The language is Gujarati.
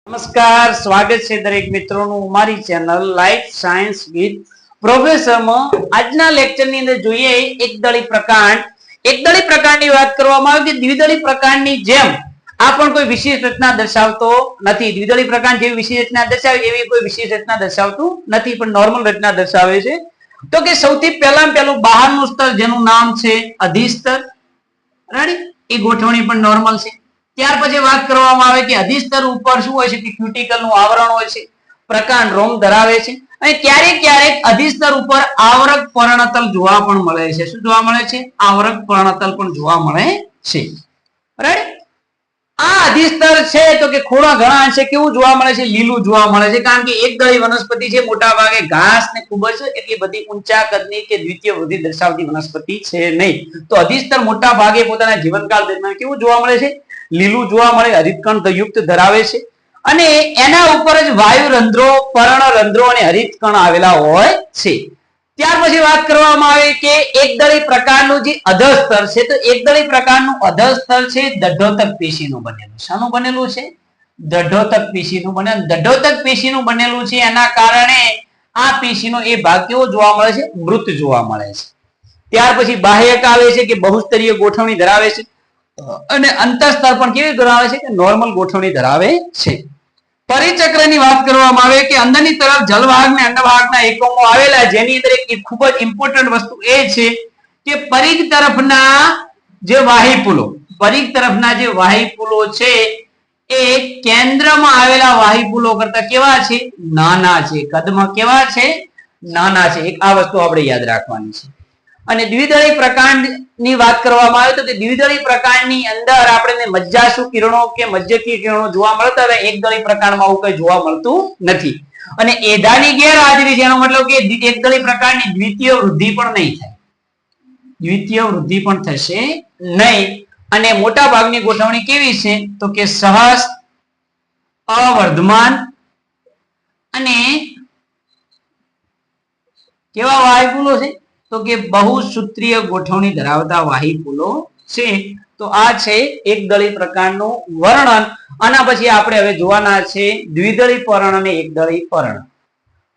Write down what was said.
નમસ્કાર, સ્વાગત છે દરેક મિત્રોનું અમારી channel life science with professor માં. આજના લેક્ચરની અંદર જોઈએ એકદળી પ્રકાંડ. એકદળી પ્રકાંડની વાત કરવામાં આવે કે દ્વિદળી પ્રકાંડની જેમ આ પણ કોઈ વિશેષ રચના દર્શાવતો નથી. દ્વિદળી પ્રકાંડ જેવી વિશેષ રચના દર્શાવે એવી કોઈ વિશેષ રચના દર્શાવતું નથી, પણ નોર્મલ રચના દર્શાવે છે. તો કે સૌથી પહેલું બહારનું સ્તર જેનું નામ છે અધિસ્તર, રાઈટ, એ ગોઠવણી પણ નોર્મલ છે. ત્યાર પછી વાત કરવામાં આવે કે અધિસ્તર ઉપર શું હોય છે કે ક્યુટિકલ નું આવરણ હોય છે, પ્રકાંડ રોમ ધરાવે છે, અને ક્યારેક ક્યારેક અધિસ્તર ઉપર આવરક પર્ણતલ જોવા પણ મળે છે. શું જોવા મળે છે? આવરક પર્ણતલ પણ જોવા મળે છે. રાઈટ, આ અધિસ્તર છે તો કે થોડા ઘણા અંશે કેવું જોવા મળે છે? લીલું જોવા મળે છે, કારણ કે એકદળી વનસ્પતિ છે, મોટા ભાગે ઘાસ ને ખૂબ જ એટલી બધી ઊંચા કદની કે દ્વિતીય વૃદ્ધિ દર્શાવતી વનસ્પતિ છે નહીં. તો અધિસ્તર મોટા ભાગે પોતાના જીવનકાળ દરમિયાન કેવું જોવા મળે છે? લીલું જોવા મળે, હરિતકણ યુક્ત ધરાવે છે, અને એના ઉપર જ વાયુ રંધ્રો, પર્ણરંધ્રો અને હરિતકણ આવેલા હોય છે. ત્યાર પછી વાત કરવામાં આવે કે એકદળી પ્રકારનું જે અધસ્તર છે, તો એકદળી પ્રકારનું અધસ્તર છે દઢોતક પેશીનું બનેલું. શાનું બનેલું છે? દઢોતક પેશીનું બનેલું. દઢોતક પેશીનું બનેલું છે, એના કારણે આ પેશીનો એ ભાગ કેવો જોવા મળે છે? મૃત જોવા મળે છે. ત્યાર પછી બાહ્યક આવે છે કે બહુસ્તરીય ગોઠવણી ધરાવે છે, અને અંતસ્તર પણ કેવી ધરાવે છે? કે નોર્મલ ગોઠવણી ધરાવે છે. પરિચક્રની વાત કરવામાં આવે કે અંદરની તરફ જલવાહક ને અંડવાહકના એકમો આવેલા, જેની અંદર એક ખૂબ જ ઇમ્પોર્ટન્ટ વસ્તુ એ છે કે પરિઘ તરફના જે વાહિપુલો, પરિઘ તરફના જે વાહિપુલો છે એ કેન્દ્રમાં આવેલા વાહિપુલો કરતા કેવા છે? નાના છે. કદમાં કેવા છે? નાના છે. એક આ વસ્તુ આપણે યાદ રાખવાની છે. અને દ્વિદળી પ્રકાંડની વાત કરવામાં આવે તો કે દ્વિદળી પ્રકાંડની અંદર આપણે મજ્જાસુ કિરણો કે મજ્જકીય કિરણો જોવા મળતા હતા. એકદળી પ્રકાંડમાં આવું કંઈ જોવા મળતું નથી. અને એધાની ગેરહાજરી છે, એનો મતલબ કે એકદળી પ્રકાંડની દ્વિતીય વૃદ્ધિ પણ નહીં થાય. દ્વિતીય વૃદ્ધિ પણ થશે નહીં. અને મોટા ભાગની ગોઠવણી કેવી છે? તો કે સહજ, અવર્ધમાન અને કેવા વાહિપુલો છે? તો કે બહુસૂત્રીય ગોઠવણી ધરાવતા વાહિપુલો છે. તો આ છે એકદળી પ્રકારનું વર્ણન. આના પછી આપણે હવે જોવાના છે દ્વિદળી પર્ણ અને એકદળી પર્ણ.